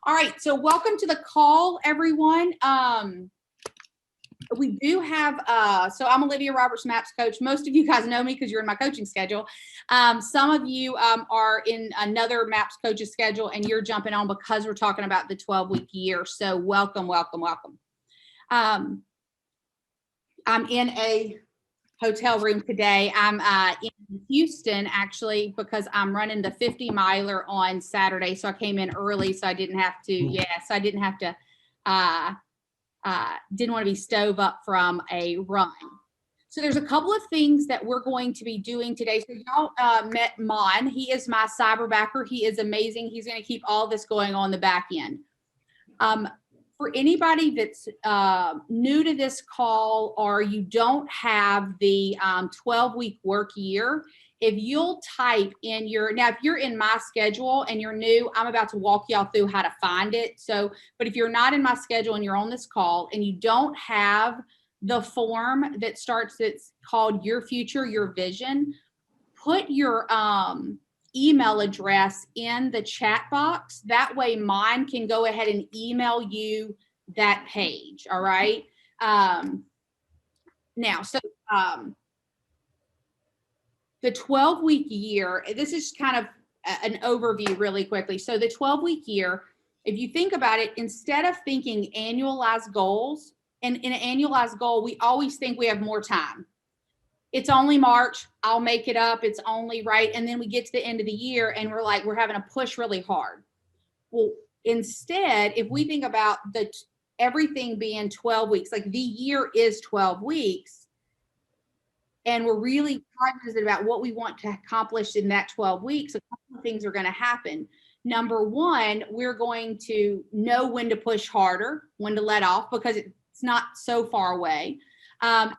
All right, so welcome to the call, everyone. We do have, so I'm Olivia Roberts, MAPS coach. Most of you guys know me because you're in my coaching schedule. Some of you are in another MAPS coach's schedule and you're jumping on because we're talking about the 12-week year. So welcome, welcome, welcome. I'm in a hotel room today. I'm in Houston actually because I'm running the 50 miler on Saturday. So I came in early so I didn't have to, didn't want to be stove up from a run. So there's a couple of things that we're going to be doing today. So y'all met Mon. He is my cyberbacker. He is amazing. He's going to keep all this going on the back end. For anybody that's new to this call or you don't have the 12-week work year, if you'll type in your, now if you're in my schedule and you're new, I'm about to walk y'all through how to find it. So, but if you're not in my schedule and you're on this call and you don't have the form that starts, it's called Your Future, Your Vision, put your email address in the chat box. That way mine can go ahead and email you that page. All right. Now, so the 12-week year, this is kind of an overview really quickly. So the 12-week year, if you think about it, instead of thinking annualized goals, and in an annualized goal, we always think we have more time. It's only March, I'll make it up, it's only right. And then we get to the end of the year and we're like, we're having to push really hard. Well, instead, if we think about everything being 12 weeks, like the year is 12 weeks, and we're really cognizant about what we want to accomplish in that 12 weeks, a couple of things are going to happen. Number one, we're going to know when to push harder, when to let off, because it's not so far away. And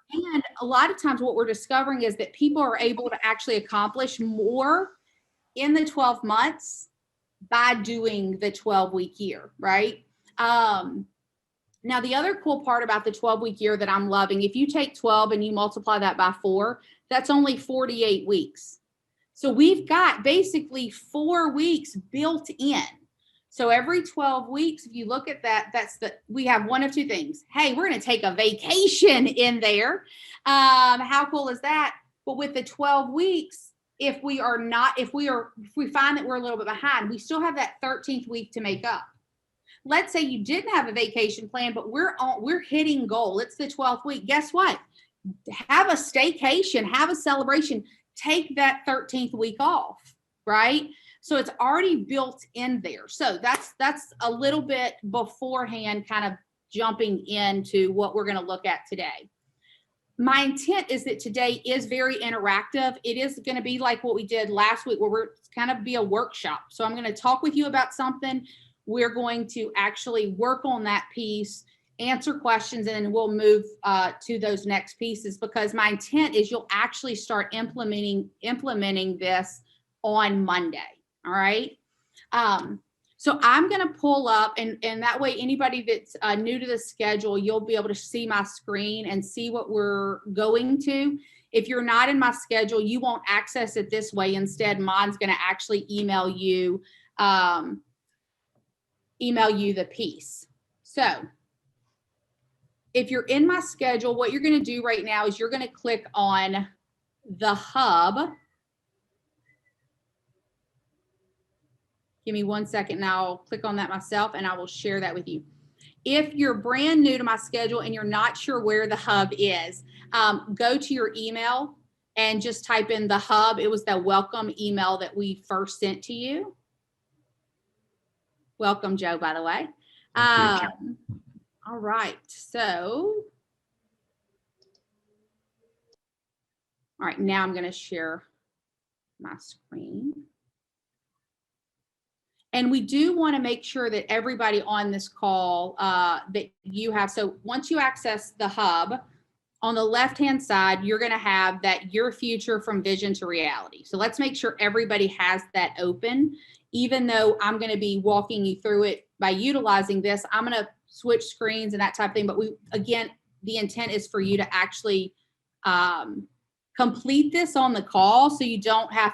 a lot of times what we're discovering is that people are able to actually accomplish more in the 12 months by doing the 12-week year, right? Now, the other cool part about the 12-week year that I'm loving, if you take 12 and you multiply that by 4, that's only 48 weeks. So we've got basically 4 weeks built in. So every 12 weeks, if you look at that, we have one of two things. Hey, we're going to take a vacation in there. How cool is that? But with the 12 weeks, if we find that we're a little bit behind, we still have that 13th week to make up. Let's say you didn't have a vacation plan, but we're hitting goal. It's the 12th week. Guess what? Have a staycation, have a celebration, take that 13th week off, right? So it's already built in there. So that's a little bit beforehand, kind of jumping into what we're going to look at today. My intent is that today is very interactive. It is going to be like what we did last week, where we're kind of be a workshop. So I'm going to talk with you about something. We're going to actually work on that piece, answer questions, and then we'll move to those next pieces, because my intent is you'll actually start implementing this on Monday. All right. So I'm going to pull up and that way anybody that's new to the schedule, you'll be able to see my screen and see what we're going to. If you're not in my schedule, you won't access it this way. Instead, mine's going to actually email you the piece. So if you're in my schedule, what you're going to do right now is you're going to click on the hub. Give me 1 second and I'll click on that myself and I will share that with you. If you're brand new to my schedule and you're not sure where the hub is, go to your email and just type in the hub. It was the welcome email that we first sent to you. Welcome, Joe, by the way. All right, so. All right, now I'm going to share my screen. And we do want to make sure that everybody on this call that you have, so once you access the hub, on the left-hand side, you're going to have that Your Future from Vision to Reality. So let's make sure everybody has that open. Even though I'm going to be walking you through it by utilizing this, I'm going to switch screens and that type of thing. But again, the intent is for you to actually complete this on the call so you don't have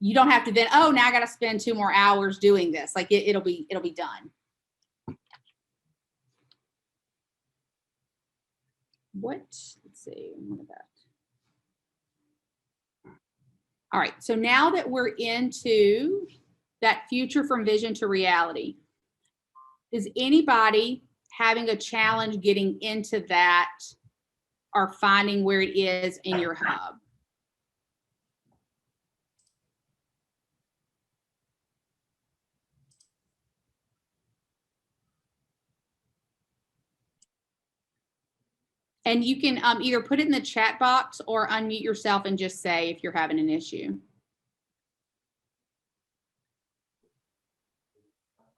you don't have to then, oh, now I got to spend 2 more hours doing this. Like it'll be done. Let's see. All right. So now that we're into that future from vision to reality, is anybody having a challenge getting into that or finding where it is in your hub? And you can either put it in the chat box or unmute yourself and just say if you're having an issue.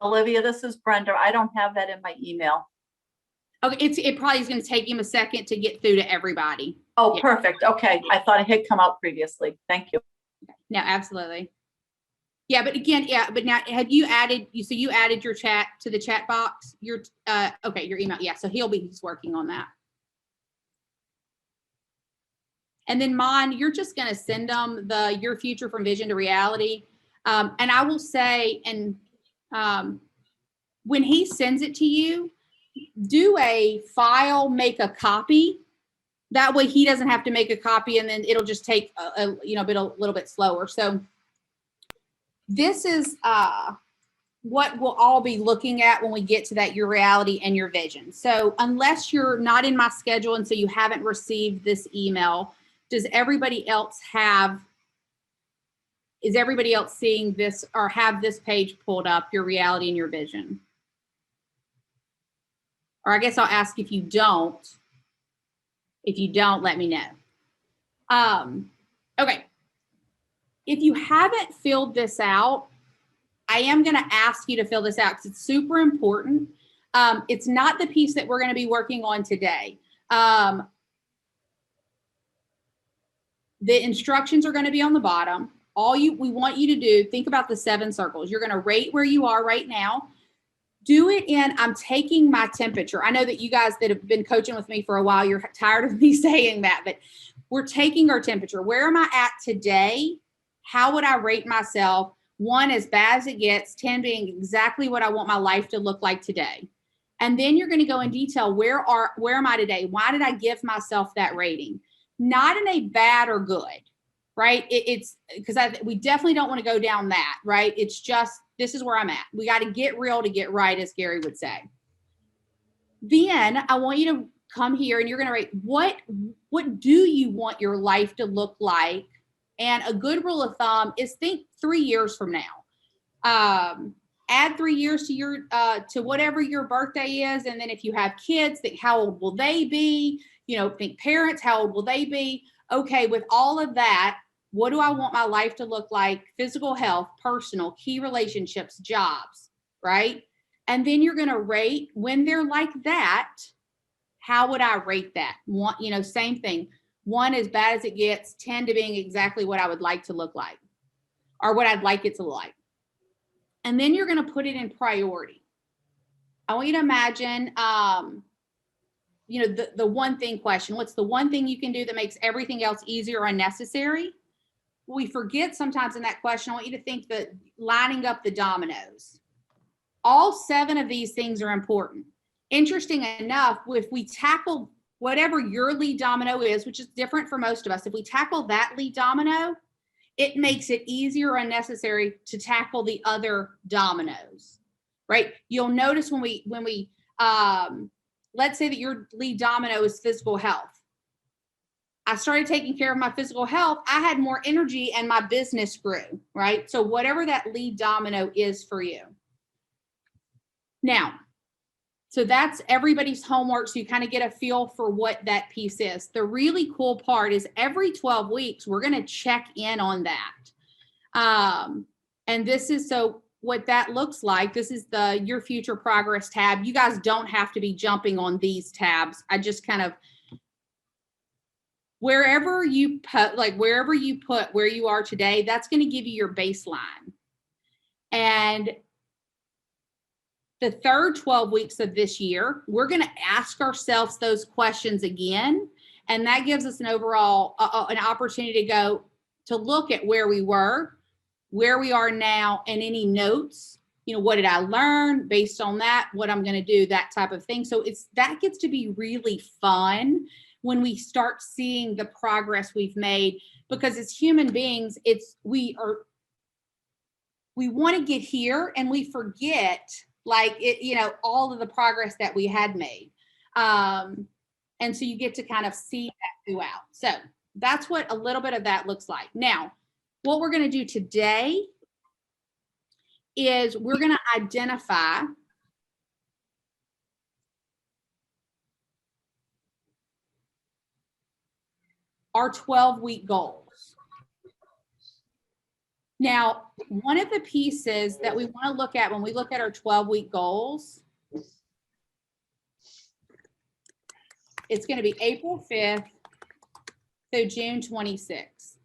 Olivia, this is Brenda. I don't have that in my email. Okay, it probably is going to take him a second to get through to everybody. Oh, yeah. Perfect. Okay, I thought it had come out previously. Thank you. No, absolutely. Yeah, but again, yeah, but now have you added? So you added your chat to the chat box. Your okay, your email. Yeah, so he's working on that. And then mine, you're just going to send them your future from vision to reality. And I will say, and when he sends it to you, do a file, make a copy. That way he doesn't have to make a copy, and then it'll just take a little bit slower. So this is what we'll all be looking at when we get to that, your reality and your vision. So unless you're not in my schedule and so you haven't received this email, does everybody else is everybody else seeing this or have this page pulled up, your reality and your vision? Or I guess I'll ask if you don't. If you don't, let me know. Okay. If you haven't filled this out, I am going to ask you to fill this out because it's super important. It's not the piece that we're going to be working on today. The instructions are going to be on the bottom. We want you to do, think about the 7 circles. You're going to rate where you are right now. Do it in, I'm taking my temperature. I know that you guys that have been coaching with me for a while, you're tired of me saying that, but we're taking our temperature. Where am I at today? How would I rate myself? 1, as bad as it gets, 10 being exactly what I want my life to look like today. And then you're going to go in detail. Where am I today? Why did I give myself that rating? Not in a bad or good, right? It's because we definitely don't want to go down that, right? It's just, this is where I'm at. We got to get real to get right, as Gary would say. Then I want you to come here and you're going to write, what do you want your life to look like? And a good rule of thumb is think 3 years from now. Add 3 years to your to whatever your birthday is. And then if you have kids, think how old will they be? Think parents, how old will they be? Okay, with all of that, what do I want my life to look like? Physical health, personal, key relationships, jobs, right? And then you're going to rate when they're like that. How would I rate that? Same thing. 1 as bad as it gets, 10 to being exactly what I would like to look like or what I'd like it to look like. And then you're going to put it in priority. I want you to imagine, the one thing question. What's the one thing you can do that makes everything else easier or unnecessary? We forget sometimes in that question. I want you to think that lining up the dominoes. All 7 of these things are important. Interesting enough, if we tackle whatever your lead domino is, which is different for most of us, if we tackle that lead domino, it makes it easier or unnecessary to tackle the other dominoes, right? You'll notice when we let's say that your lead domino is physical health. I started taking care of my physical health. I had more energy and my business grew, right? So whatever that lead domino is for you. Now, so that's everybody's homework. So you kind of get a feel for what that piece is. The really cool part is every 12 weeks, we're going to check in on that. And this is, so what that looks like, this is the Your Future Progress tab. You guys don't have to be jumping on these tabs. I just kind of, wherever you put where you are today, that's going to give you your baseline. And the third 12 weeks of this year, we're going to ask ourselves those questions again. And that gives us an overall, an opportunity to look at where we were, where we are now, and any notes. You know, what did I learn based on that? What I'm going to do, that type of thing. So that gets to be really fun when we start seeing the progress we've made, because as human beings, we want to get here and we forget, like, all of the progress that we had made. And so you get to kind of see that throughout. So that's what a little bit of that looks like. Now, what we're going to do today is we're going to identify our 12-week goals. Now, one of the pieces that we want to look at when we look at our 12-week goals, it's going to be April 5th through June 26th.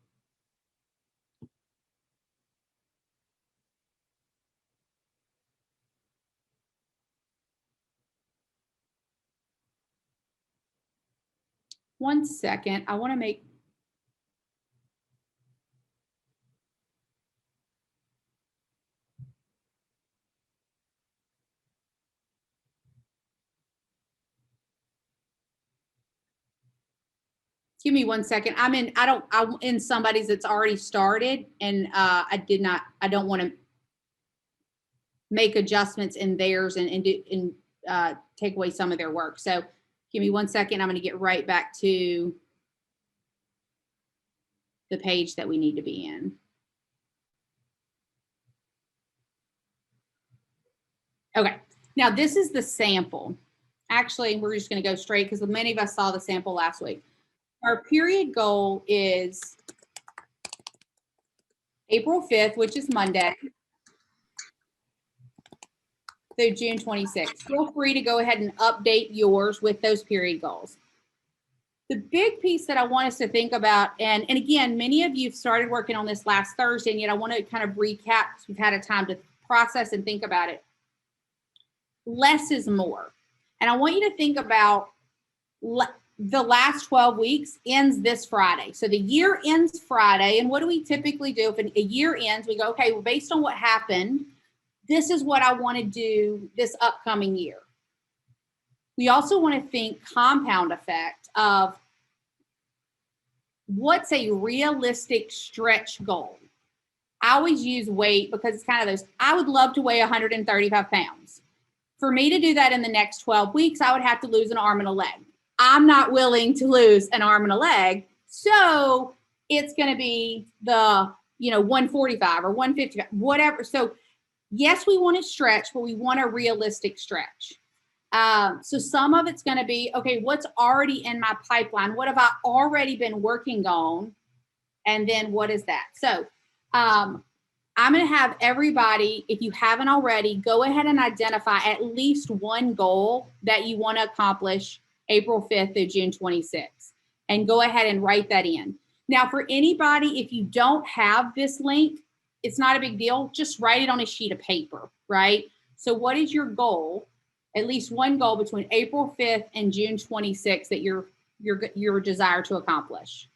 One second, I want to make. Give me 1 second. I'm in somebody's that's already started, and I don't want to make adjustments in theirs and take away some of their work. So give me 1 second. I'm going to get right back to the page that we need to be in. Okay. Now this is the sample. Actually, we're just going to go straight because many of us saw the sample last week. Our period goal is April 5th, which is Monday, through June 26th. Feel free to go ahead and update yours with those period goals. The big piece that I want us to think about, and again, many of you started working on this last Thursday, and yet I want to kind of recap because we've had a time to process and think about it. Less is more. And I want you to think about the last 12 weeks ends this Friday. So the year ends Friday. And what do we typically do? If a year ends, we go, okay, well, based on what happened, this is what I want to do this upcoming year. We also want to think compound effect of what's a realistic stretch goal. I always use weight because it's kind of those, I would love to weigh 135 pounds. For me to do that in the next 12 weeks, I would have to lose an arm and a leg. I'm not willing to lose an arm and a leg. So it's going to be the, 145 or 155, whatever. So yes, we want to stretch, but we want a realistic stretch. So some of it's going to be, okay, what's already in my pipeline? What have I already been working on? And then what is that? So I'm going to have everybody, if you haven't already, go ahead and identify at least one goal that you want to accomplish April 5th through June 26th, and go ahead and write that in. Now, for anybody, if you don't have this link, it's not a big deal. Just write it on a sheet of paper, right? So what is your goal? At least one goal between April 5th and June 26th that your desire to accomplish.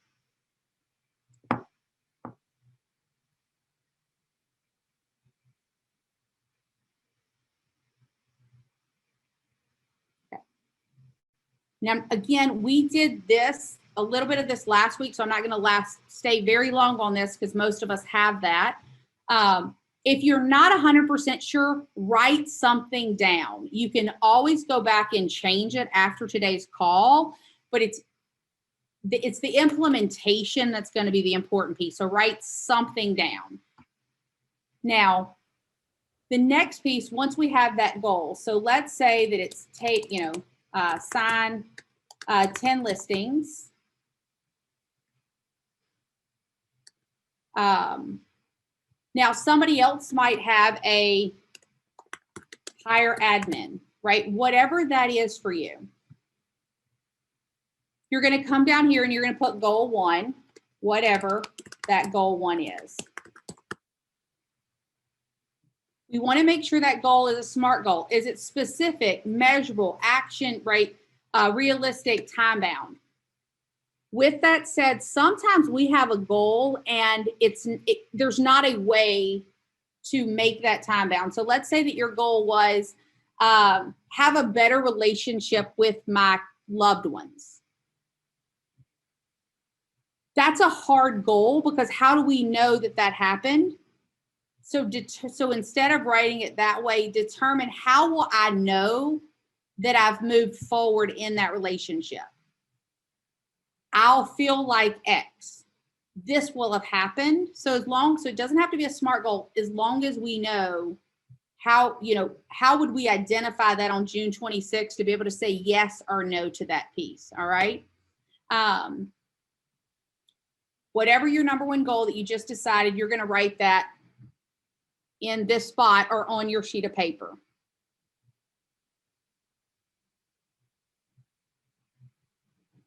Now, again, we did a little bit of this last week, so I'm not going to stay very long on this because most of us have that. If you're not 100% sure, write something down. You can always go back and change it after today's call, but it's the implementation that's going to be the important piece. So write something down. Now, the next piece, once we have that goal, so let's say that it's sign 10 listings. Now, somebody else might have a hire admin, right? Whatever that is for you. You're going to come down here and you're going to put goal 1, whatever that goal 1 is. We want to make sure that goal is a SMART goal. Is it specific, measurable, action, right? Realistic, time bound. With that said, sometimes we have a goal and there's not a way to make that time bound. So let's say that your goal was have a better relationship with my loved ones. That's a hard goal because how do we know that that happened? So instead of writing it that way, determine how will I know that I've moved forward in that relationship? I'll feel like X. This will have happened. So it doesn't have to be a SMART goal, as long as we know how would we identify that on June 26th to be able to say yes or no to that piece. All right. Whatever your number one goal that you just decided, you're going to write that in this spot or on your sheet of paper.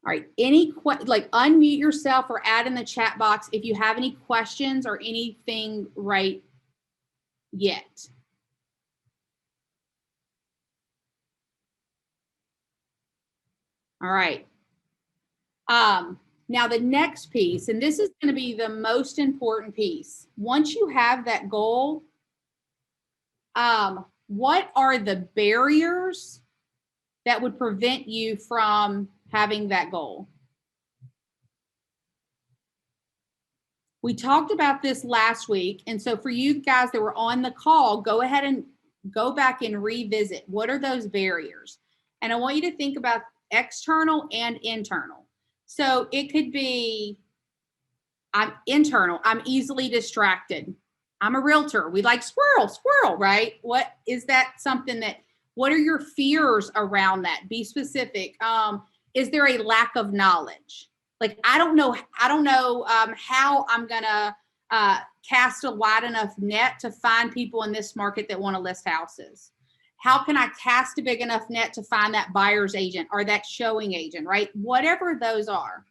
All right, unmute yourself or add in the chat box if you have any questions or anything right yet. All right. Now the next piece, and this is going to be the most important piece. Once you have that goal, what are the barriers that would prevent you from having that goal? We talked about this last week. And so for you guys that were on the call, go ahead and go back and revisit. What are those barriers? And I want you to think about external and internal. So it could be, I'm internal. I'm easily distracted. I'm a realtor. We like squirrel, right? What is that something that, what are your fears around that? Be specific. Is there a lack of knowledge? Like, I don't know how I'm going to cast a wide enough net to find people in this market that want to list houses. How can I cast a big enough net to find that buyer's agent or that showing agent, right? Whatever those are.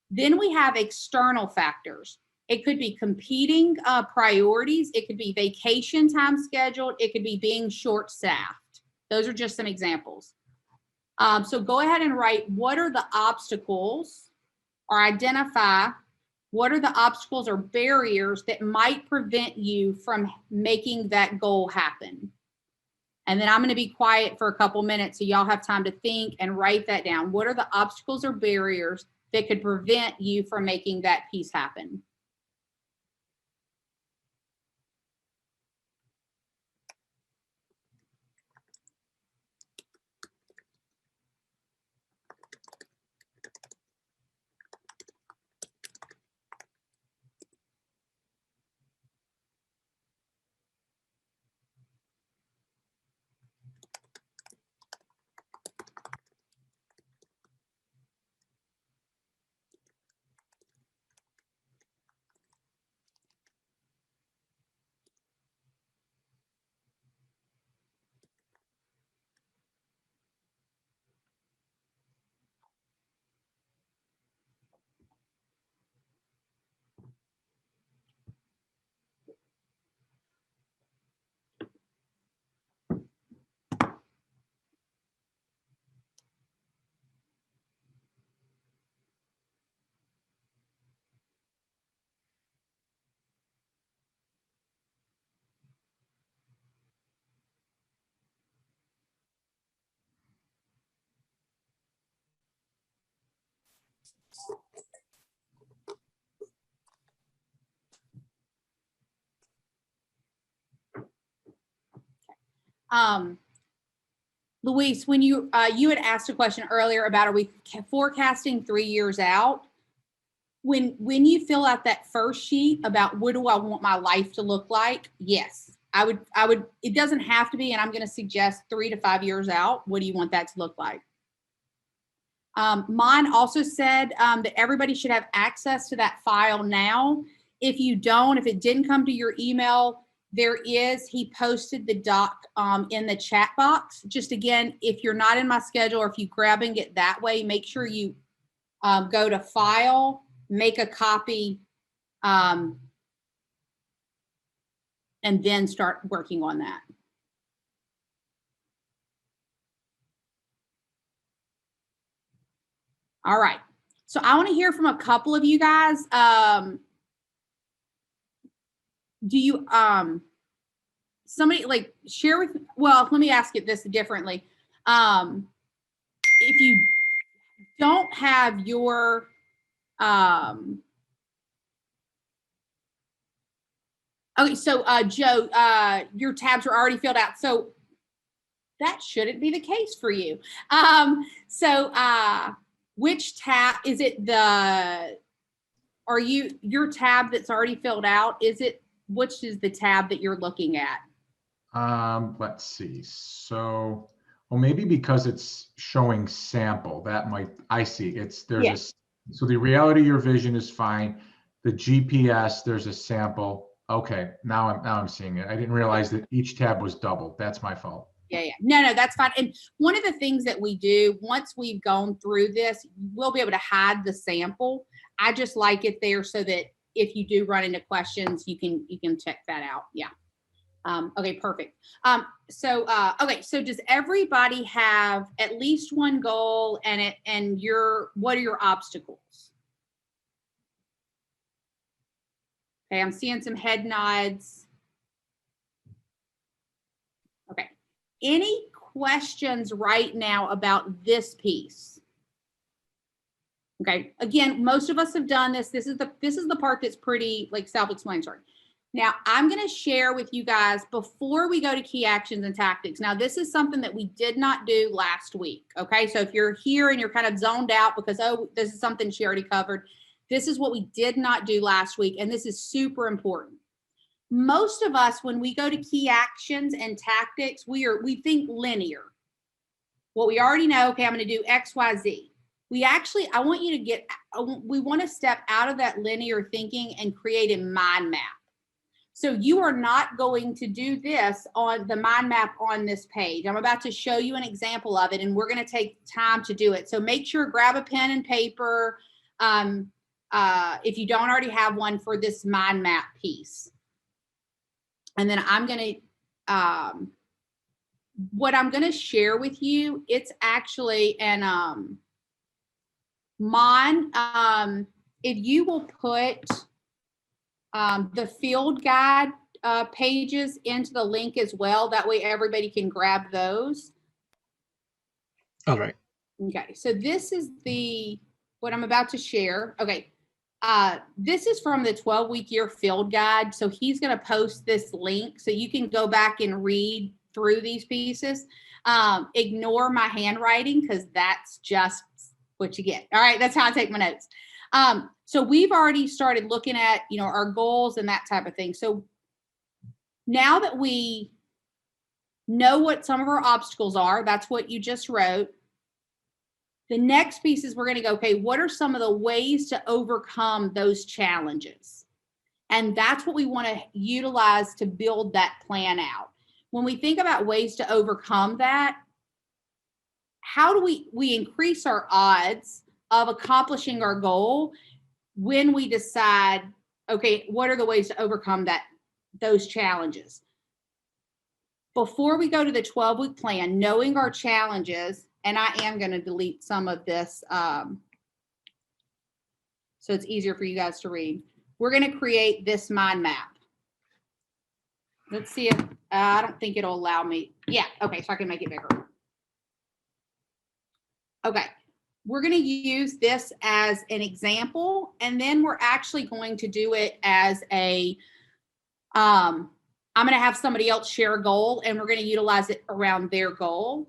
Then we have external factors. It could be competing priorities. It could be vacation time scheduled. It could be being short-staffed. Those are just some examples. So go ahead and write, what are the obstacles, or identify what are the obstacles or barriers that might prevent you from making that goal happen. And then I'm going to be quiet for a couple minutes so y'all have time to think and write that down. What are the obstacles or barriers that could prevent you from making that piece happen? Luis, when you had asked a question earlier about, are we forecasting 3 years out? When you fill out that first sheet about what do I want my life to look like? Yes, I would, it doesn't have to be, and I'm going to suggest 3 to 5 years out. What do you want that to look like? Mine also said that everybody should have access to that file now. If you don't, if it didn't come to your email, he posted the doc in the chat box. Just again, if you're not in my schedule, or if you're grabbing it that way, make sure you go to file, make a copy, and then start working on that. All right. So I want to hear from a couple of you guys. Do you, somebody like share with, well, let me ask it this differently. If you don't have your, okay, so Joe, your tabs are already filled out. So that shouldn't be the case for you. Which tab is it? Are you your tab that's already filled out? Is it, which is the tab that you're looking at? Let's see. So, well, maybe because it's showing sample, that might, I see. So the reality of your vision is fine. The GPS, there's a sample. Okay, now I'm seeing it. I didn't realize that each tab was doubled. That's my fault. Yeah. No, that's fine. And one of the things that we do once we've gone through this, we'll be able to hide the sample. I just like it there so that if you do run into questions, you can check that out. Yeah. Okay, perfect. Okay, so does everybody have at least one goal and what are your obstacles? Okay, I'm seeing some head nods. Okay. Any questions right now about this piece? Okay, again, most of us have done this. This is the part that's pretty like self-explanatory. Now, I'm going to share with you guys before we go to key actions and tactics. Now, this is something that we did not do last week. Okay, so if you're here and you're kind of zoned out because, oh, this is something she already covered, this is what we did not do last week, and this is super important. Most of us, when we go to key actions and tactics, we think linear. What we already know, okay, I'm going to do X, Y, Z. I want you to we want to step out of that linear thinking and create a mind map. So you are not going to do this on the mind map on this page. I'm about to show you an example of it, and we're going to take time to do it. So make sure grab a pen and paper if you don't already have one for this mind map piece. And then I'm going to, what I'm going to share with you, it's actually an if you will put the field guide pages into the link as well. That way everybody can grab those. All right. Okay, so this is what I'm about to share. Okay, this is from the 12-week year field guide. So he's going to post this link so you can go back and read through these pieces. Ignore my handwriting because that's just what you get. All right, that's how I take my notes. So we've already started looking at, our goals and that type of thing. So now that we know what some of our obstacles are, that's what you just wrote. The next piece is we're going to go, okay, what are some of the ways to overcome those challenges? And that's what we want to utilize to build that plan out. When we think about ways to overcome that, how do we increase our odds of accomplishing our goal when we decide, okay, what are the ways to overcome those challenges? Before we go to the 12-week plan, knowing our challenges, and I am going to delete some of this so it's easier for you guys to read. We're going to create this mind map. Let's see if, I don't think it'll allow me. Yeah, okay, so I can make it bigger. Okay, we're going to use this as an example, and then we're actually going to do it as I'm going to have somebody else share a goal, and we're going to utilize it around their goal.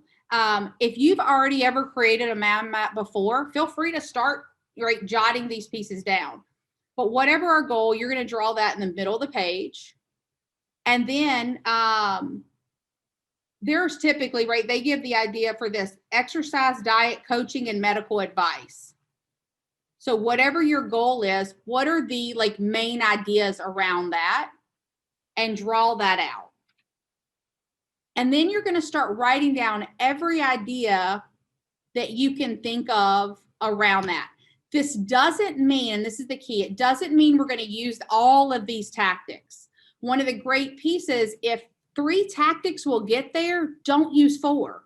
If you've already ever created a mind map before, feel free to start jotting these pieces down. But whatever our goal, you're going to draw that in the middle of the page. And then there's typically, they give the idea for this: exercise, diet, coaching, and medical advice. So whatever your goal is, what are the main ideas around that? And draw that out. And then you're going to start writing down every idea that you can think of around that. This doesn't mean, and this is the key, it doesn't mean we're going to use all of these tactics. One of the great pieces, if 3 tactics will get there, don't use 4.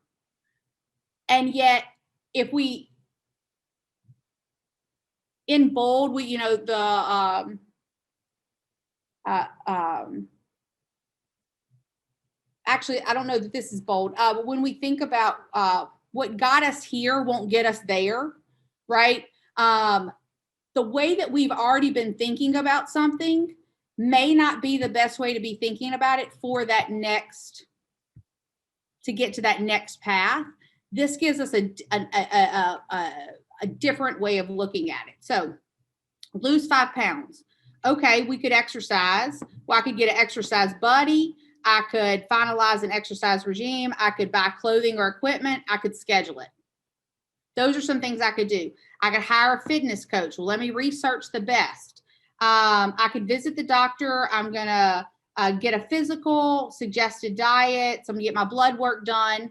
And yet, if we in bold, we, actually, I don't know that this is bold. But when we think about what got us here won't get us there, right? The way that we've already been thinking about something may not be the best way to be thinking about it for that next, to get to that next path. This gives us a different way of looking at it. So lose 5 pounds. Okay, we could exercise. Well, I could get an exercise buddy. I could finalize an exercise regime. I could buy clothing or equipment. I could schedule it. Those are some things I could do. I could hire a fitness coach. Well, let me research the best. I could visit the doctor. I'm going to get a physical, suggested diet. So I'm going to get my blood work done.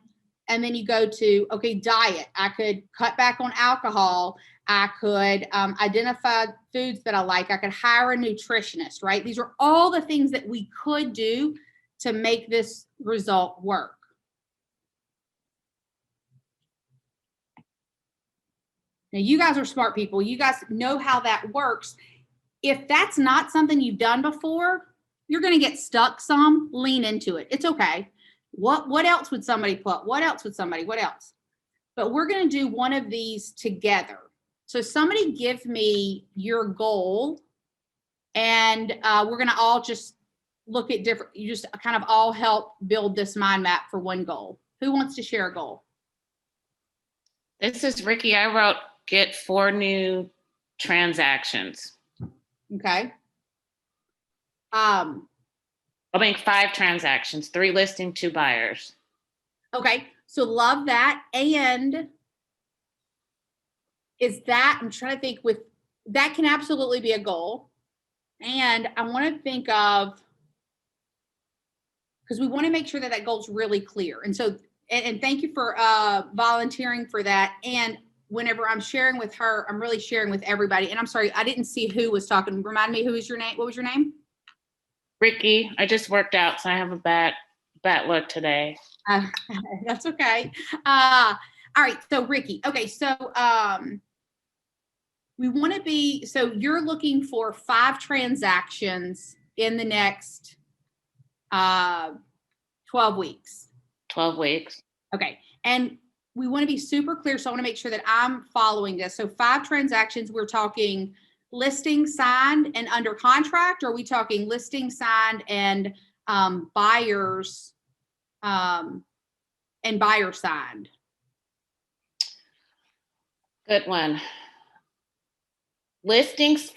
And then you go to, okay, diet. I could cut back on alcohol. I could identify foods that I like. I could hire a nutritionist, right? These are all the things that we could do to make this result work. Now, you guys are smart people. You guys know how that works. If that's not something you've done before, you're going to get stuck some. Lean into it. It's okay. What else would somebody put? What else would somebody? What else? But we're going to do one of these together. So somebody give me your goal, and we're going to all just look at different, you just kind of all help build this mind map for one goal. Who wants to share a goal? This is Ricky. I wrote get 4 new transactions. Okay. I'll make 5 transactions, 3 listing, 2 buyers. Okay. So love that. And is that, I'm trying to think with, that can absolutely be a goal. And I want to think of, because we want to make sure that that goal is really clear. And so, and thank you for volunteering for that. And whenever I'm sharing with her, I'm really sharing with everybody. And I'm sorry, I didn't see who was talking. Remind me, who is your name? What was your name? Ricky, I just worked out, so I have a bad look today. That's okay. All right. So Ricky, okay. So we want to be, so you're looking for 5 transactions in the next 12 weeks. 12 weeks. Okay. And we want to be super clear. So I want to make sure that I'm following this. So 5 transactions, we're talking listing signed and under contract, or are we talking listing signed and buyers and buyer signed? Good one. Listings,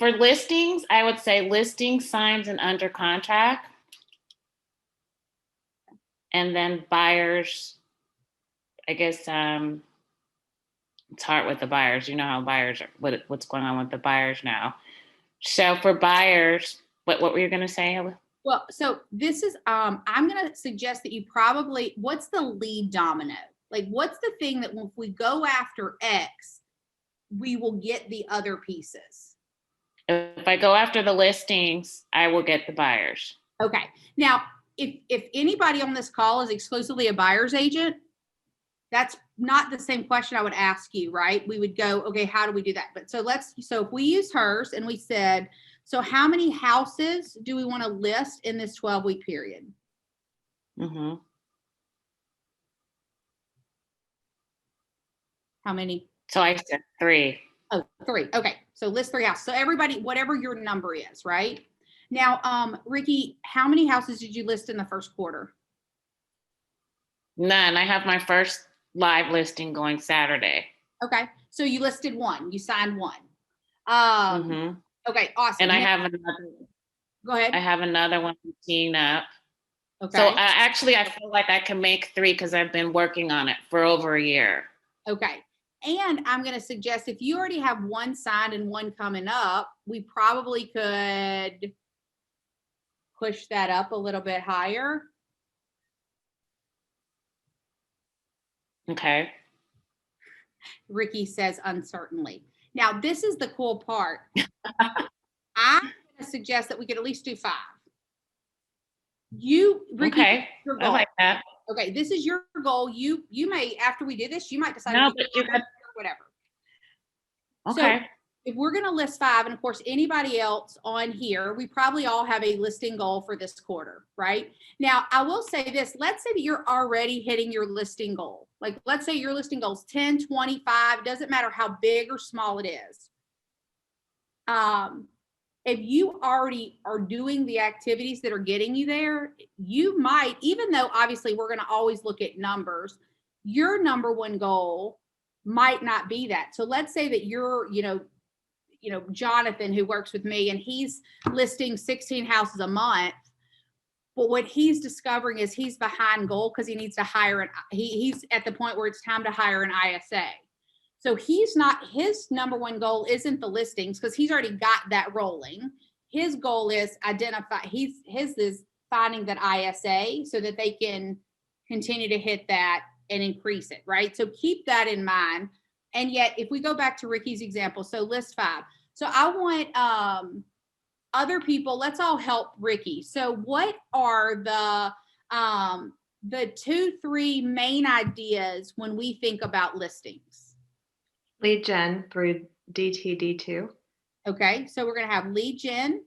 I would say listing signs and under contract. And then buyers, I guess it's hard with the buyers. You know how buyers are, what's going on with the buyers now. So for buyers, what were you going to say? Well, so this is, I'm going to suggest that you probably, what's the lead domino? Like, what's the thing that if we go after X, we will get the other pieces? If I go after the listings, I will get the buyers. Okay. Now, if anybody on this call is exclusively a buyer's agent, that's not the same question I would ask you, right? We would go, okay, how do we do that? But so if we use hers and we said, so how many houses do we want to list in this 12-week period? Mm-hmm. How many? So I said 3. Oh, 3. Okay. So list 3 houses. So everybody, whatever your number is, right? Now, Ricky, how many houses did you list in the first quarter? None. I have my first live listing going Saturday. Okay. So you listed 1, you signed 1. Mm-hmm. Okay. Awesome. And I have another. Go ahead. I have another one teeing up. Okay. So I feel like I can make 3 because I've been working on it for over a year. Okay. And I'm going to suggest if you already have 1 signed and 1 coming up, we probably could push that up a little bit higher. Okay. Ricky says uncertainly. Now, this is the cool part. I'm going to suggest that we could at least do 5. Ricky, Okay. your goal. I like that. Okay, this is your goal. You may, after we do this, you might decide No, to but you got whatever. Okay. if we're going to list 5, and of course, anybody else on here, we probably all have a listing goal for this quarter, right? Now, I will say this, let's say that you're already hitting your listing goal. Like, let's say your listing goal is 10, 25, doesn't matter how big or small it is. If you already are doing the activities that are getting you there, you might, even though obviously we're going to always look at numbers, your number one goal might not be that. So let's say that you're, Jonathan, who works with me, and he's listing 16 houses a month. But what he's discovering is he's behind goal because he needs to hire he's at the point where it's time to hire an ISA. So his number one goal isn't the listings because he's already got that rolling. His goal is his is finding that ISA so that they can continue to hit that and increase it, right? So keep that in mind. And yet, if we go back to Ricky's example, so list 5. So I want other people, let's all help Ricky. So what are the 2-3 main ideas when we think about listings? Lead gen through DTD2. Okay, so we're going to have lead gen.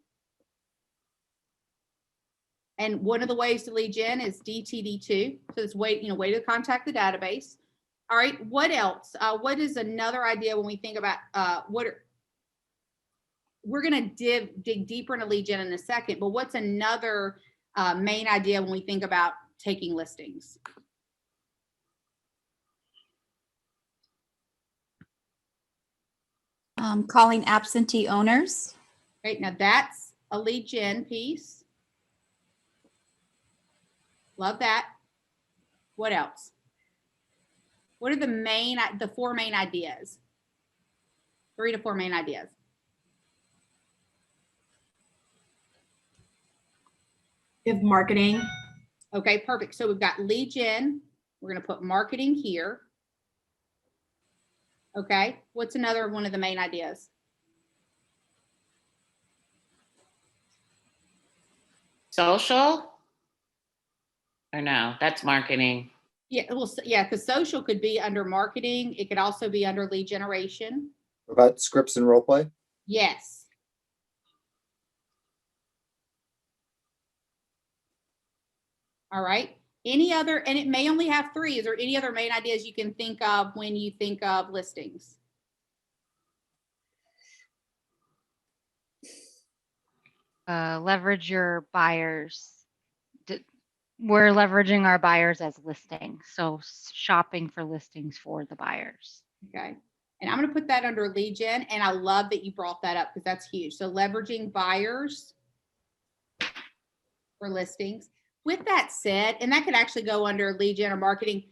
And one of the ways to lead gen is DTD2. So it's way to contact the database. All right, what else? What is another idea when we think about we're going to dig deeper into lead gen in a second, but what's another main idea when we think about taking listings? Calling absentee owners. Right, now that's a lead gen piece. Love that. What else? What are the 4 main ideas? 3 to 4 main ideas. Give marketing. Okay, perfect. So we've got lead gen. We're going to put marketing here. Okay, what's another one of the main ideas? Social? Or no, that's marketing. Yeah, well, yeah, because social could be under marketing. It could also be under lead generation. What about scripts and role play? Yes. All right. Any other, and it may only have 3. Is there any other main ideas you can think of when you think of listings? Leverage your buyers. We're leveraging our buyers as listings. So shopping for listings for the buyers. Okay. And I'm going to put that under lead gen. And I love that you brought that up because that's huge. So leveraging buyers for listings. With that said, and that could actually go under lead gen or marketing,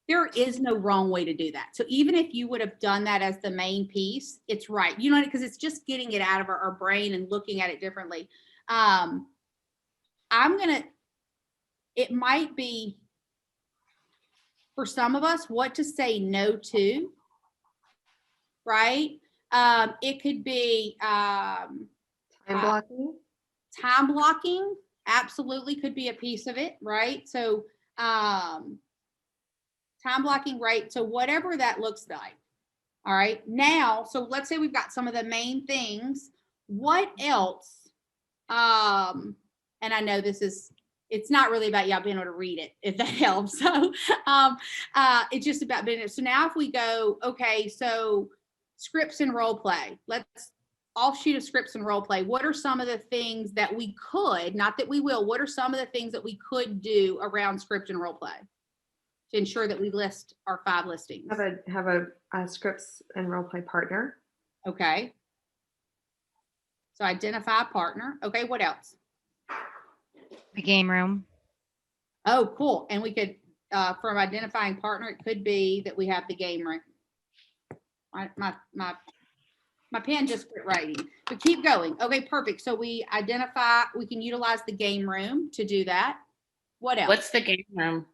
there is no wrong way to do that. So even if you would have done that as the main piece, it's right. You know, because it's just getting it out of our brain and looking at it differently. It might be for some of us what to say no to, right? It could be Time blocking. time blocking. Absolutely could be a piece of it, right? So time blocking, right? So whatever that looks like. All right. Now, so let's say we've got some of the main things. What else? And I know it's not really about y'all being able to read it, if that helps. So it's just about being, so now if we go, okay, so scripts and role play, let's offshoot of scripts and role play. What are some of the things that we could, not that we will, what are some of the things that we could do around script and role play to ensure that we list our 5 listings? Have a scripts and role play partner. Okay. So identify a partner. Okay, what else? The game room. Oh, cool. And we could, from identifying partner, it could be that we have the game room. My pen just quit writing, but keep going. Okay, perfect. So we can utilize the game room to do that. What else? What's the game room?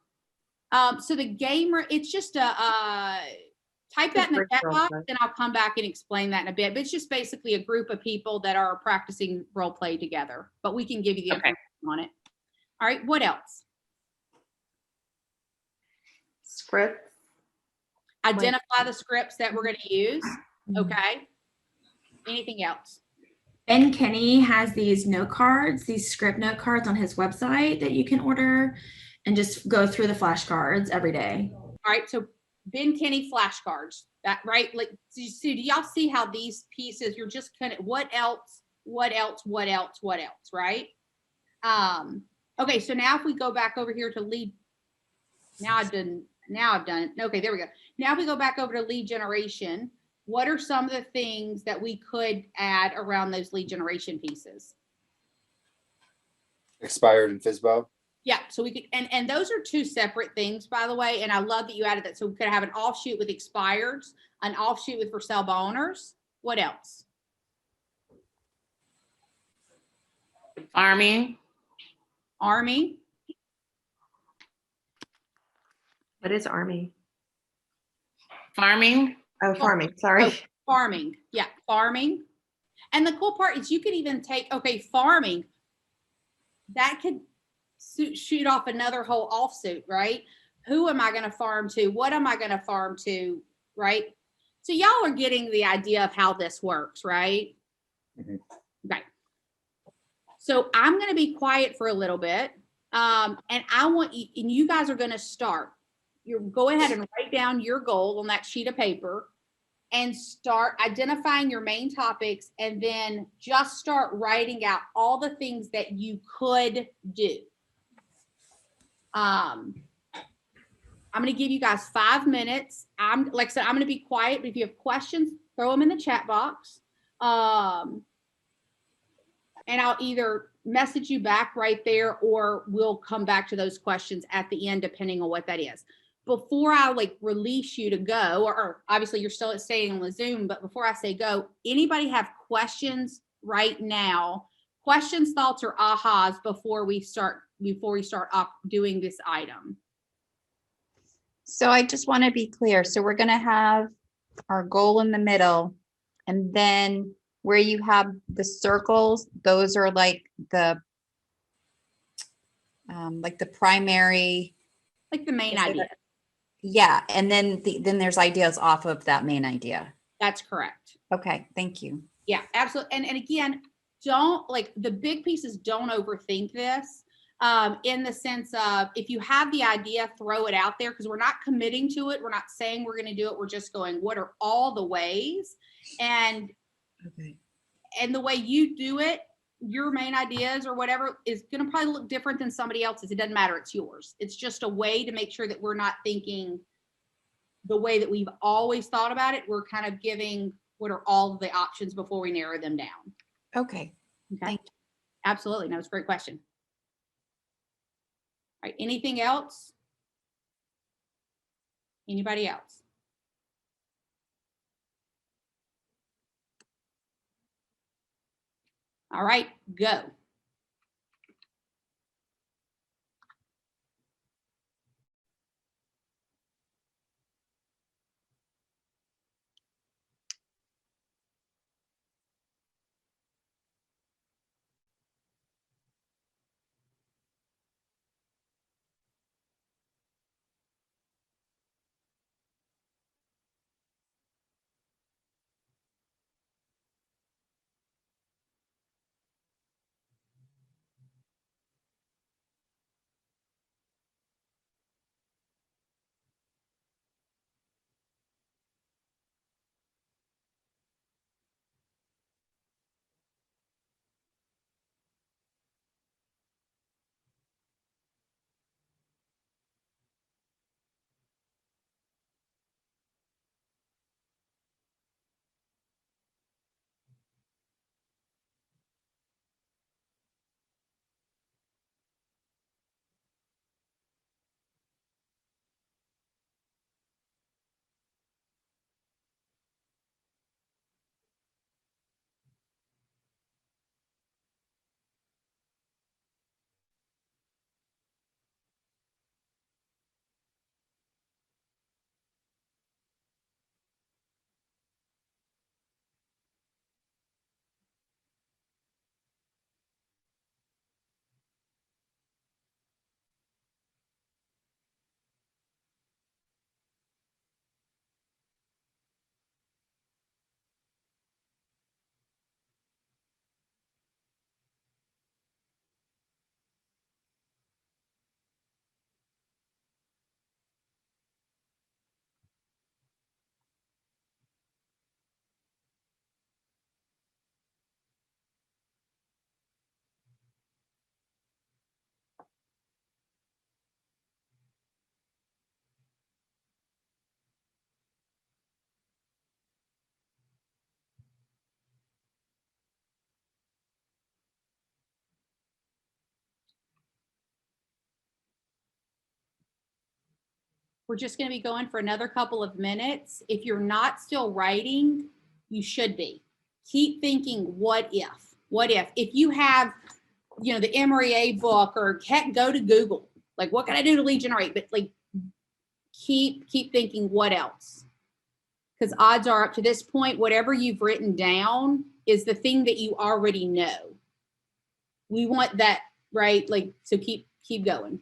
So the game room, it's just type that in the chat box and I'll come back and explain that in a bit. But it's just basically a group of people that are practicing role play together, but we can give you the information on it. All right, what else? Scripts. Identify the scripts that we're going to use. Okay. Anything else? Ben Kenny has these note cards, these script note cards on his website that you can order and just go through the flashcards every day. All right, so Ben Kenny flashcards, that right? Like, do y'all see how these pieces, you're just kind of, what else, right? Okay, so now if we go back over here to lead, now I've done it. Okay, there we go. Now if we go back over to lead generation, what are some of the things that we could add around those lead generation pieces? Expired and FISBO. Yeah, so we could, and those are two separate things, by the way, and I love that you added that. So we could have an offshoot with expireds, an offshoot with for sale by owners. What else? Farming, Army, What is Army? farming, Oh, farming, sorry. farming. Yeah, farming. And the cool part is you could even take, okay, farming, that could shoot off another whole offsuit, right? Who am I going to farm to? What am I going to farm to? Right? So y'all are getting the idea of how this works, right? Mhm. Right. So I'm going to be quiet for a little bit. And I want you, and you guys are going to start. You go ahead and write down your goal on that sheet of paper and start identifying your main topics, and then just start writing out all the things that you could do. I'm going to give you guys 5 minutes. Like I said, I'm going to be quiet, but if you have questions, throw them in the chat box. And I'll either message you back right there, or we'll come back to those questions at the end, depending on what that is. Before I like release you to go, or obviously you're still staying on the Zoom, but before I say go, anybody have questions right now? Questions, thoughts, or ahas before we start doing this item? So I just want to be clear. So we're going to have our goal in the middle, and then where you have the circles, those are like the primary. Like the main Is it- idea. Yeah, and then then there's ideas off of that main idea. That's correct. Okay, thank you. Yeah, absolutely. And again, don't like the big pieces, don't overthink this. In the sense of, if you have the idea, throw it out there, because we're not committing to it. We're not saying we're going to do it. We're just going, what are all the ways? And the way you do it, your main ideas or whatever is going to probably look different than somebody else's. It doesn't matter. It's yours. It's just a way to make sure that we're not thinking the way that we've always thought about it. We're kind of giving what are all of the options before we narrow them down. Okay. Okay. Thank you. Absolutely. No, it's a great question. All right. Anything else? Anybody else? All right, go. We're just going to be going for another couple of minutes. If you're not still writing, you should be. Keep thinking, what if? What if? If you have, you know, the MREA book, or heck, go to Google. Like, what can I do to lead generate? But like, keep thinking, what else? Because odds are, up to this point, whatever you've written down is the thing that you already know. We want that, right? Like, so keep going.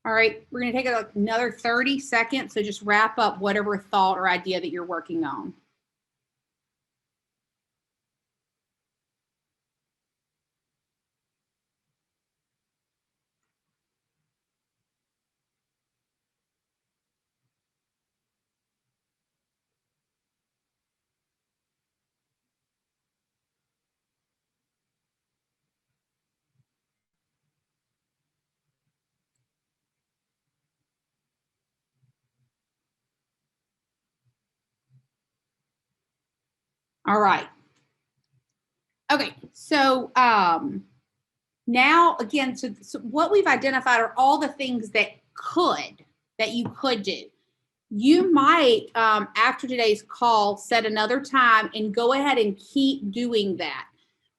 All right, we're going to take another 30 seconds. So just wrap up whatever thought or idea that you're working on. All right. Okay, so now again, so what we've identified are all the things that you could do. You might, after today's call, set another time and go ahead and keep doing that.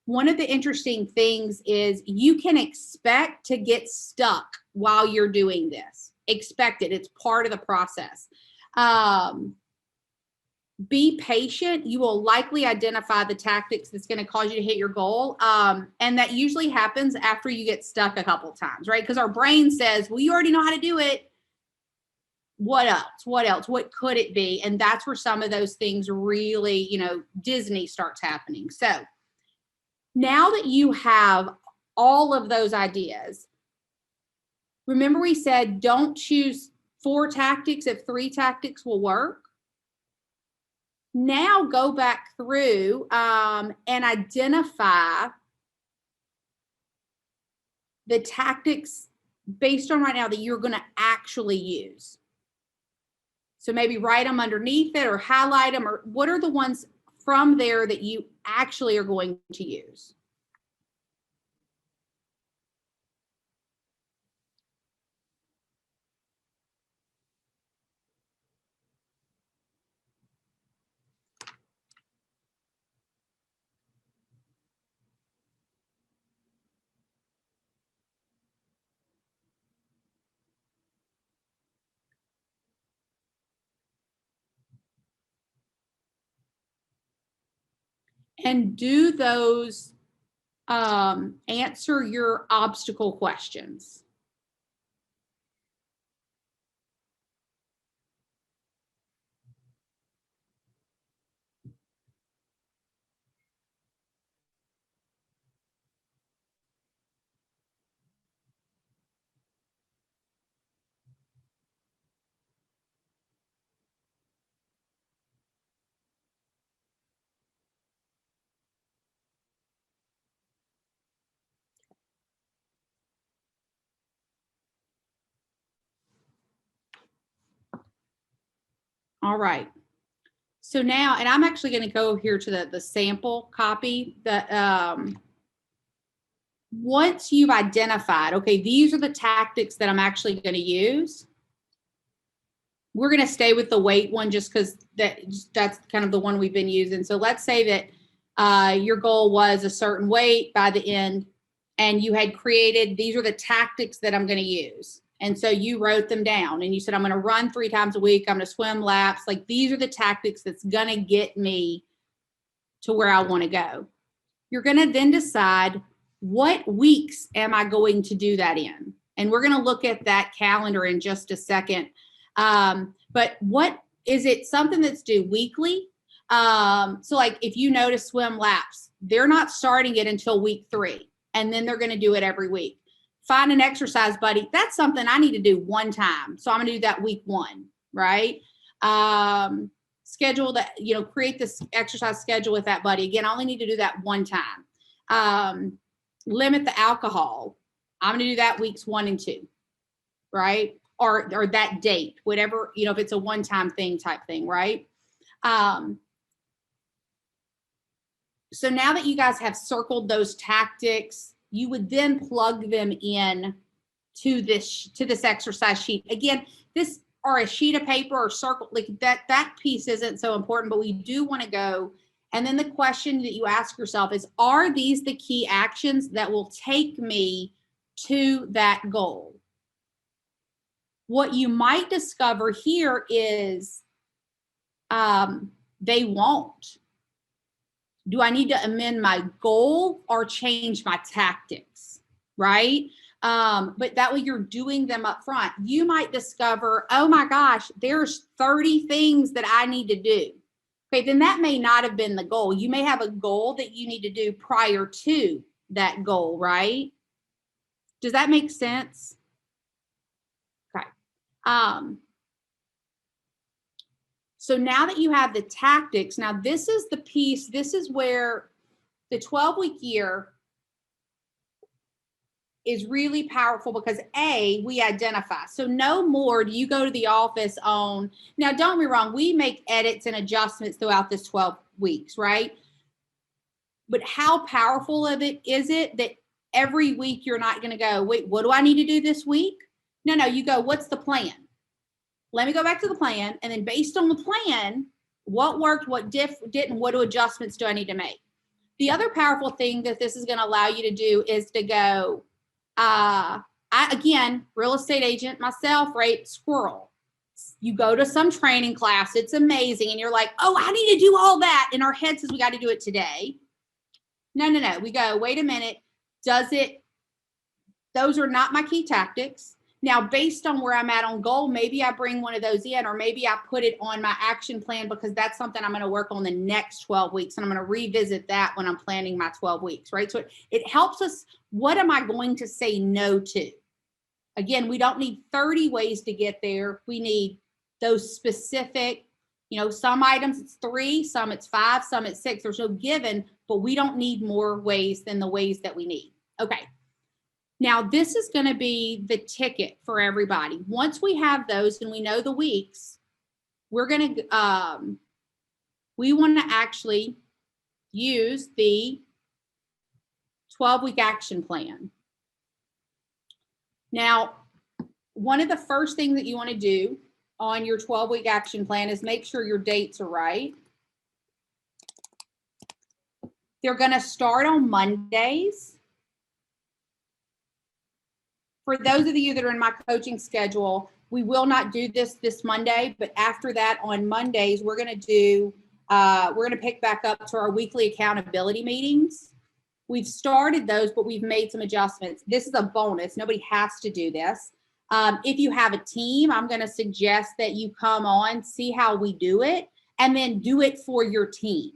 One of the interesting things is you can expect to get stuck while you're doing this. Expect it. It's part of the process. Be patient. You will likely identify the tactics that's going to cause you to hit your goal. And that usually happens after you get stuck a couple of times, right? Because our brain says, well, you already know how to do it. What else? What else? What could it be? And that's where some of those things really, you know, Disney starts happening. So now that you have all of those ideas, remember we said don't choose 4 tactics if 3 tactics will work. Now go back through and identify the tactics based on right now that you're going to actually use. So maybe write them underneath it or highlight them, or what are the ones from there that you actually are going to use? And do those answer your obstacle questions? All right. So now, and I'm actually going to go here to the sample copy that once you've identified, okay, these are the tactics that I'm actually going to use. We're going to stay with the weight one just because that's kind of the one we've been using. So let's say that your goal was a certain weight by the end, and you had created, these are the tactics that I'm going to use. And so you wrote them down and you said, I'm going to run 3 times a week. I'm going to swim laps. Like, these are the tactics that's going to get me to where I want to go. You're going to then decide, what weeks am I going to do that in? And we're going to look at that calendar in just a second. But what is it, something that's due weekly? So like if you notice swim laps, they're not starting it until week 3, and then they're going to do it every week. Find an exercise buddy. That's something I need to do one time. So I'm going to do that week 1, right? Schedule that, create this exercise schedule with that buddy. Again, I only need to do that one time. Limit the alcohol. I'm going to do that weeks 1 and 2, right? Or that date, whatever, if it's a one-time thing type thing, right? So now that you guys have circled those tactics, you would then plug them in to this exercise sheet. Again, this, or a sheet of paper or circle, like that piece isn't so important, but we do want to go. And then the question that you ask yourself is, are these the key actions that will take me to that goal? What you might discover here is they won't. Do I need to amend my goal or change my tactics, right? But that way you're doing them up front. You might discover, oh my gosh, there's 30 things that I need to do. Okay, then that may not have been the goal. You may have a goal that you need to do prior to that goal, right? Does that make sense? Okay. So now that you have the tactics, now this is the piece, this is where the 12-week year is really powerful, because we identify. So no more do you go to the office on, now don't be wrong, we make edits and adjustments throughout this 12 weeks, right? But how powerful of it is it that every week you're not going to go, wait, what do I need to do this week? No, you go, what's the plan? Let me go back to the plan. And then based on the plan, what worked, what didn't, what adjustments do I need to make? The other powerful thing that this is going to allow you to do is to go, again, real estate agent myself, right? Squirrel. You go to some training class, it's amazing. And you're like, oh, I need to do all that. In our head says we got to do it today. No. We go, wait a minute. Those are not my key tactics. Now, based on where I'm at on goal, maybe I bring one of those in, or maybe I put it on my action plan, because that's something I'm going to work on the next 12 weeks. And I'm going to revisit that when I'm planning my 12 weeks, right? So it helps us. What am I going to say no to? Again, we don't need 30 ways to get there. We need those specific, some items it's 3, some it's 5, some it's 6. There's no given, but we don't need more ways than the ways that we need. Okay. Now, this is going to be the ticket for everybody. Once we have those and we know the weeks, we're going to, we want to actually use the 12-week action plan. Now, one of the first things that you want to do on your 12-week action plan is make sure your dates are right. They're going to start on Mondays. For those of you that are in my coaching schedule, we will not do this Monday, but after that on Mondays, we're going to pick back up to our weekly accountability meetings. We've started those, but we've made some adjustments. This is a bonus. Nobody has to do this. If you have a team, I'm going to suggest that you come on, see how we do it, and then do it for your team.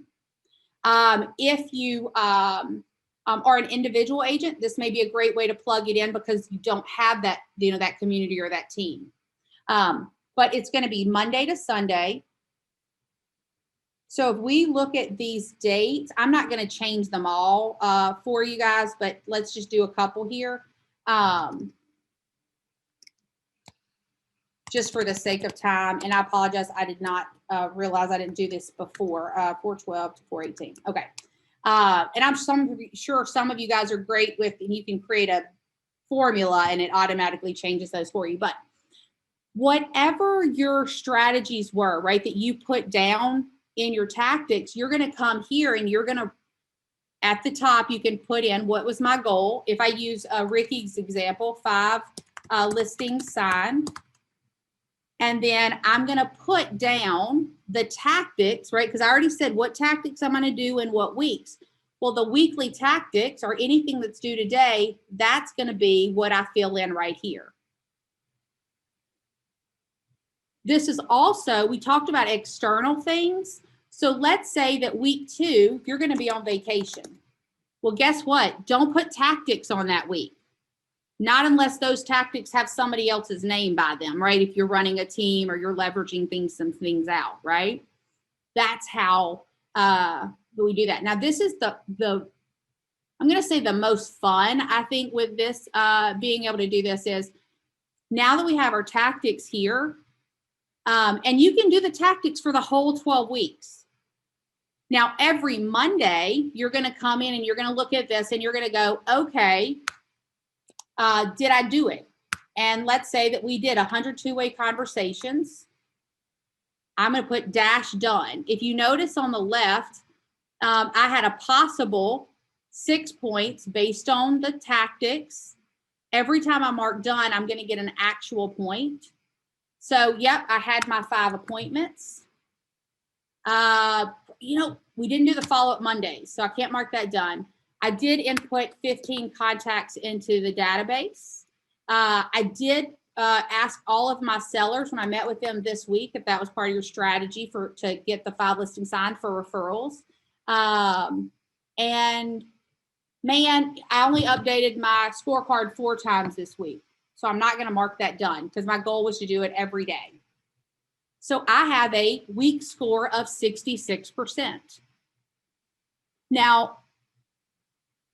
If you are an individual agent, this may be a great way to plug it in, because you don't have that, that community or that team. But it's going to be Monday to Sunday. So if we look at these dates, I'm not going to change them all for you guys, but let's just do a couple here. Just for the sake of time. And I apologize, I did not realize I didn't do this before, 4/12 to 4/18. Okay. And I'm sure some of you guys are great with, and you can create a formula and it automatically changes those for you. But whatever your strategies were, right, that you put down in your tactics, you're going to come here and you're going to, at the top, you can put in what was my goal. If I use Ricky's example, 5 listings signed. And then I'm going to put down the tactics, right? Because I already said what tactics I'm going to do in what weeks. Well, the weekly tactics or anything that's due today, that's going to be what I fill in right here. This is also, we talked about external things. So let's say that week 2, you're going to be on vacation. Well, guess what? Don't put tactics on that week. Not unless those tactics have somebody else's name by them, right? If you're running a team or you're leveraging some things out, right? That's how we do that. Now, this is the I'm going to say the most fun, I think, with this, being able to do this is now that we have our tactics here, and you can do the tactics for the whole 12 weeks. Now, every Monday, you're going to come in and you're going to look at this and you're going to go, okay, did I do it? And let's say that we did 100 two-way conversations. I'm going to put dash done. If you notice on the left, I had a possible 6 points based on the tactics. Every time I mark done, I'm going to get an actual point. So, yep, I had my 5 appointments. We didn't do the follow-up Mondays, so I can't mark that done. I did input 15 contacts into the database. I did ask all of my sellers when I met with them this week if that was part of your strategy to get the 5 listings signed for referrals. And man, I only updated my scorecard 4 times this week. So I'm not going to mark that done because my goal was to do it every day. So I have a week score of 66%. Now,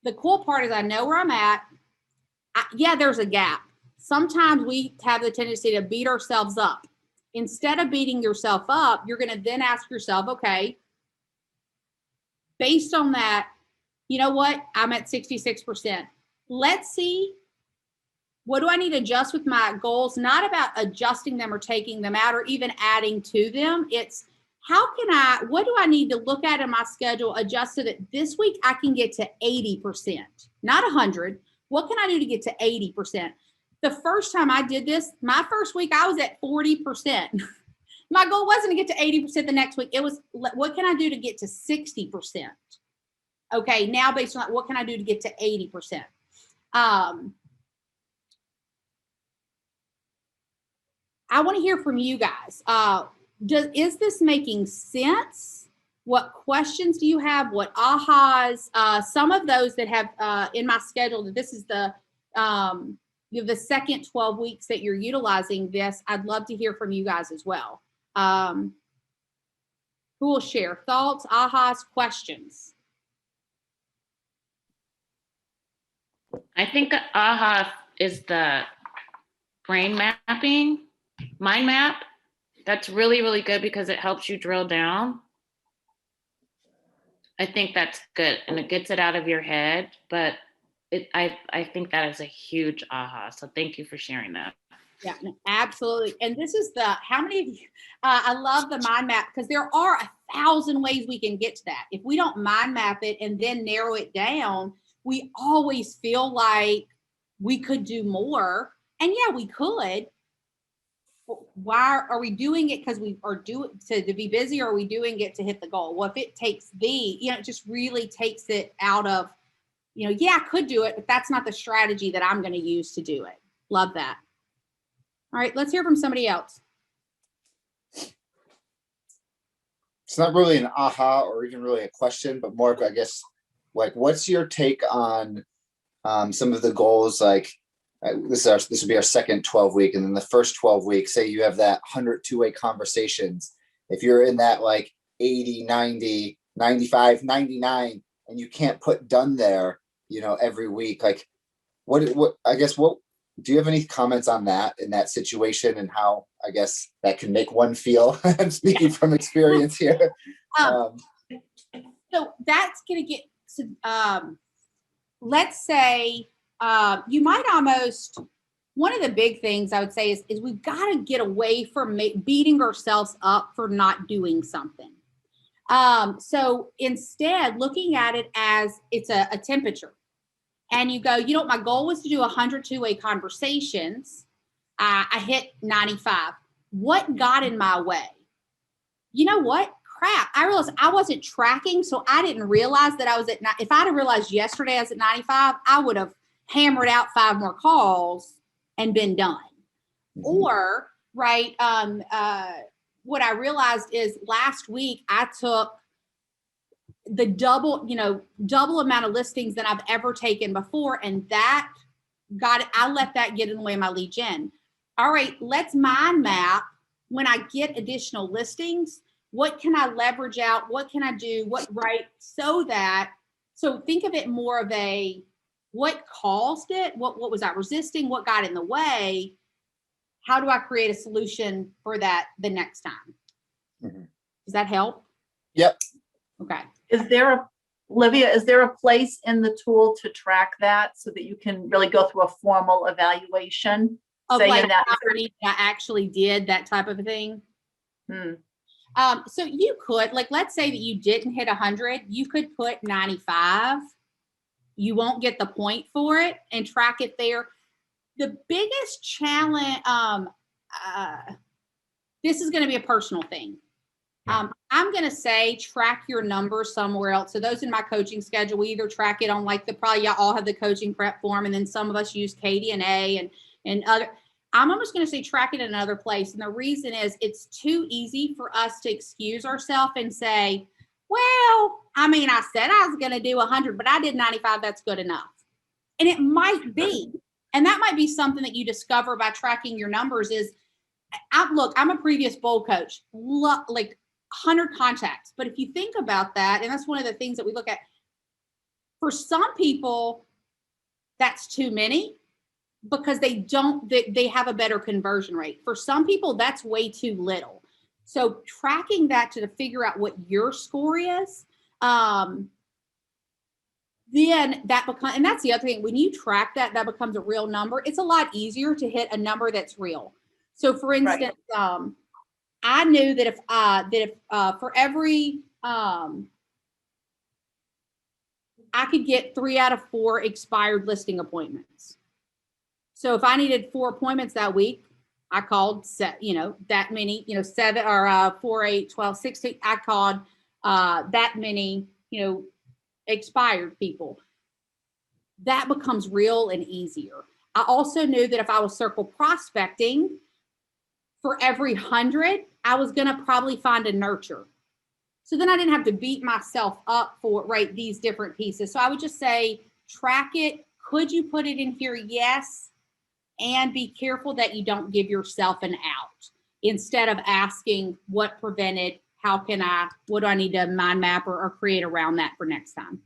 the cool part is I know where I'm at. Yeah, there's a gap. Sometimes we have the tendency to beat ourselves up. Instead of beating yourself up, you're going to then ask yourself, okay, based on that, you know what? I'm at 66%. Let's see, what do I need to adjust with my goals? Not about adjusting them or taking them out or even adding to them. It's what do I need to look at in my schedule, adjust so that this week I can get to 80%, not 100. What can I do to get to 80%? The first time I did this, my first week, I was at 40%. My goal wasn't to get to 80% the next week. It was, what can I do to get to 60%? Okay, now based on that, what can I do to get to 80%? I want to hear from you guys. Is this making sense? What questions do you have? What ahas? Some of those that have in my schedule, this is the you have the second 12 weeks that you're utilizing this. I'd love to hear from you guys as well. Who will share thoughts, ahas, questions? I think AHA is the brain mapping, mind map. That's really, really good because it helps you drill down. I think that's good and it gets it out of your head, but I think that is a huge aha. So thank you for sharing that. Yeah, no, absolutely. And this is how many of you, I love the mind map because there are 1,000 ways we can get to that. If we don't mind map it and then narrow it down, we always feel like we could do more. And yeah, we could. Why are we doing it? Because we are doing to be busy, or are we doing it to hit the goal? Well, if it takes it just really takes it out of, yeah, I could do it, but that's not the strategy that I'm going to use to do it. Love that. All right, let's hear from somebody else. It's not really an aha or even really a question, but more, I guess, like, what's your take on some of the goals? Like, this would be our second 12 week. And then the first 12 weeks, say you have that 100 two-way conversations. If you're in that like 80, 90, 95, 99, and you can't put done there, every week, like what do you have any comments on that in that situation and how, I guess, that can make one feel? I'm speaking from experience here. So that's going to get to, let's say, you might almost, one of the big things I would say is we've got to get away from beating ourselves up for not doing something. So instead, looking at it as it's a temperature. and you go, you know, my goal was to do 100 two-way conversations. I hit 95. What got in my way? You know what? Crap. I realized I wasn't tracking, so I didn't realize that I was at, if I'd have realized yesterday I was at 95, I would have hammered out 5 more calls and been done. Or, right, what I realized is last week I took the double amount of listings than I've ever taken before. And that got it. I let that get in the way of my lead gen. All right, let's mind map when I get additional listings. What can I leverage out? What can I do? So think of it more of a, what caused it? What was I resisting? What got in the way? How do I create a solution for that the next time? Does that help? Yep. Okay. Olivia, is there a place in the tool to track that so that you can really go through a formal evaluation? Of Say like in that how many I actually did that type of a thing. Hmm. So you could, like, let's say that you didn't hit 100, you could put 95. You won't get the point for it and track it there. The biggest challenge, this is going to be a personal thing. I'm going to say track your numbers somewhere else. So those in my coaching schedule, we either track it on like probably y'all all have the coaching prep form, and then some of us use KDNA and other. I'm almost going to say track it in another place. And the reason is it's too easy for us to excuse ourselves and say, well, I mean, I said I was going to do 100, but I did 95. That's good enough. And it might be. And that might be something that you discover by tracking your numbers is, I'm a previous bowl coach, like 100 contacts. But if you think about that, and that's one of the things that we look at, for some people, that's too many because they have a better conversion rate. For some people, that's way too little. So tracking that to figure out what your score is, then that becomes, and that's the other thing, when you track that becomes a real number. It's a lot easier to hit a number that's real. So for instance, I knew that if for every, I could get 3 out of 4 expired listing appointments. So if I needed 4 appointments that week, I called that many, 7 or 4, 8, 12, 16. I called that many, expired people. That becomes real and easier. I also knew that if I was circle prospecting, for every 100, I was going to probably find a nurture. So then I didn't have to beat myself up for these different pieces. So I would just say, track it. Could you put it in here? Yes. And be careful that you don't give yourself an out. Instead of asking what prevented, what do I need to mind map or create around that for next time?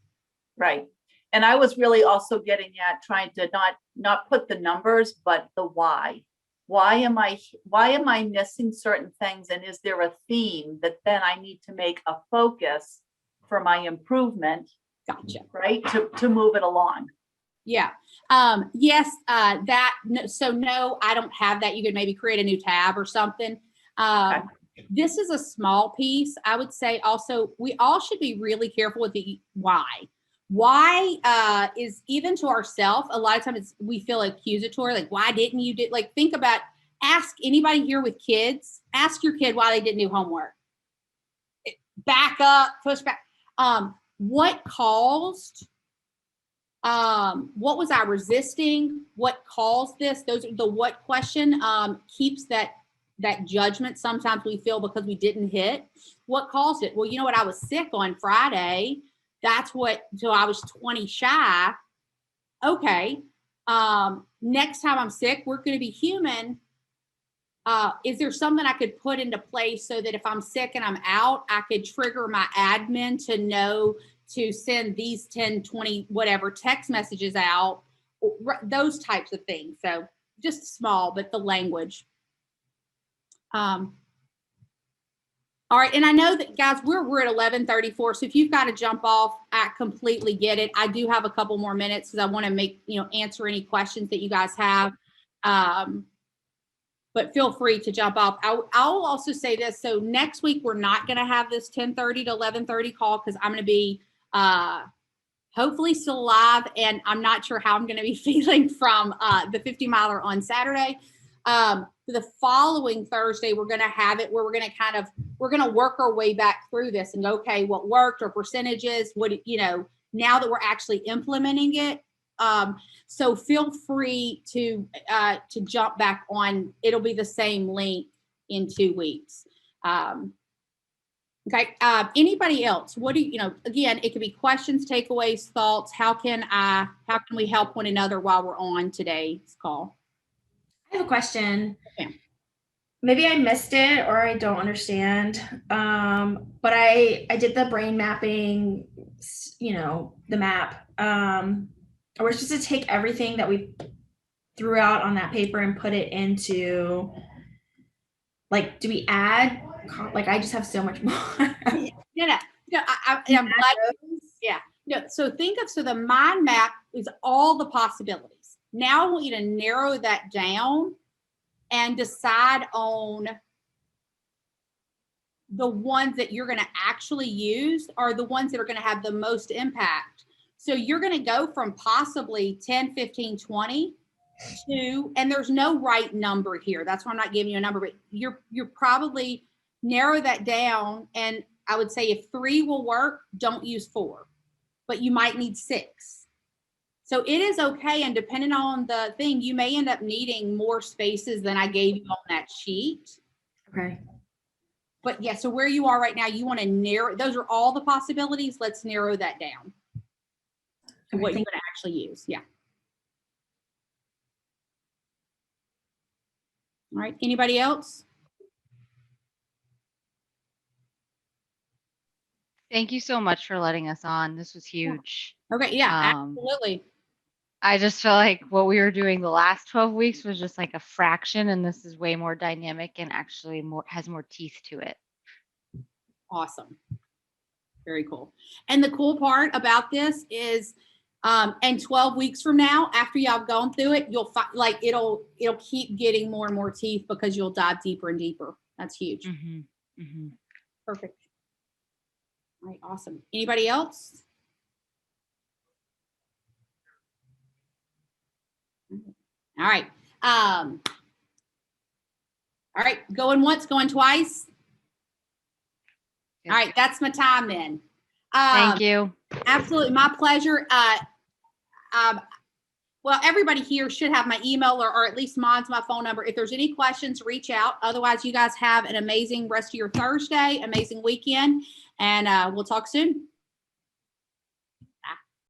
Right. And I was really also getting at trying to not put the numbers, but the why. Why am I missing certain things? And is there a theme that then I need to make a focus for my improvement? Gotcha. Right. To move it along. Yeah. Yes. So no, I don't have that. You could maybe create a new tab or something. Okay. This is a small piece. I would say also, we all should be really careful with the why. Why is, even to ourselves, a lot of times we feel accusatory, like, why didn't you do, like, think about, ask anybody here with kids, ask your kid why they didn't do homework. Back up, push back. What caused, what was I resisting? What caused this? Those are the what question keeps that judgment sometimes we feel because we didn't hit. What caused it? Well, you know what? I was sick on Friday. That's so I was 20 shy. Okay. Next time I'm sick, we're going to be human. Is there something I could put into place so that if I'm sick and I'm out, I could trigger my admin to know to send these 10, 20, whatever text messages out, those types of things. So just small, but the language. All right. And I know that, guys, we're at 11:34. So if you've got to jump off, I completely get it. I do have a couple more minutes because I want to answer any questions that you guys have. But feel free to jump off. I'll also say this. So next week, we're not going to have this 10:30 to 11:30 call because I'm going to be hopefully still alive, and I'm not sure how I'm going to be feeling from the 50 miler on Saturday. The following Thursday, we're going to have it where we're going to work our way back through this and go, okay, what worked or percentages, now that we're actually implementing it. So feel free to jump back on. It'll be the same link in 2 weeks. Okay. Anybody else? What do again, it could be questions, takeaways, thoughts. How can we help one another while we're on today's call? I have a question. Okay. Maybe I missed it or I don't understand. But I did the brain mapping, the map. We're supposed to take everything that we threw out on that paper and put it into, like, do we add, like, I just have so much more. I'm glad. Yeah. No, so the mind map is all the possibilities. Now I want you to narrow that down and decide on the ones that you're going to actually use are the ones that are going to have the most impact. So you're going to go from possibly 10, 15, 20 to, and there's no right number here. That's why I'm not giving you a number, but you're probably narrow that down. And I would say if 3 will work, don't use 4, but you might need 6. So it is okay. And depending on the thing, you may end up needing more spaces than I gave you on that sheet. Okay. But yeah, so where you are right now, you want to narrow, those are all the possibilities. Let's narrow that down to what you're going to actually use. Yeah. All right. Anybody else? Thank you so much for letting us on. This was huge. Okay. Yeah, Um, absolutely. I just felt like what we were doing the last 12 weeks was just like a fraction, and this is way more dynamic and actually has more teeth to it. Awesome. Very cool. And the cool part about this is, and 12 weeks from now, after y'all have gone through it, you'll find like it'll keep getting more and more teeth because you'll dive deeper and deeper. That's huge. Mm-hmm. Mm-hmm. Perfect. All right. Awesome. Anybody else? All right. All right. Going once, going twice. All right. That's my time then. Thank you. Absolutely. My pleasure. Well, everybody here should have my email or at least mine's my phone number. If there's any questions, reach out. Otherwise, you guys have an amazing rest of your Thursday, amazing weekend, and we'll talk soon.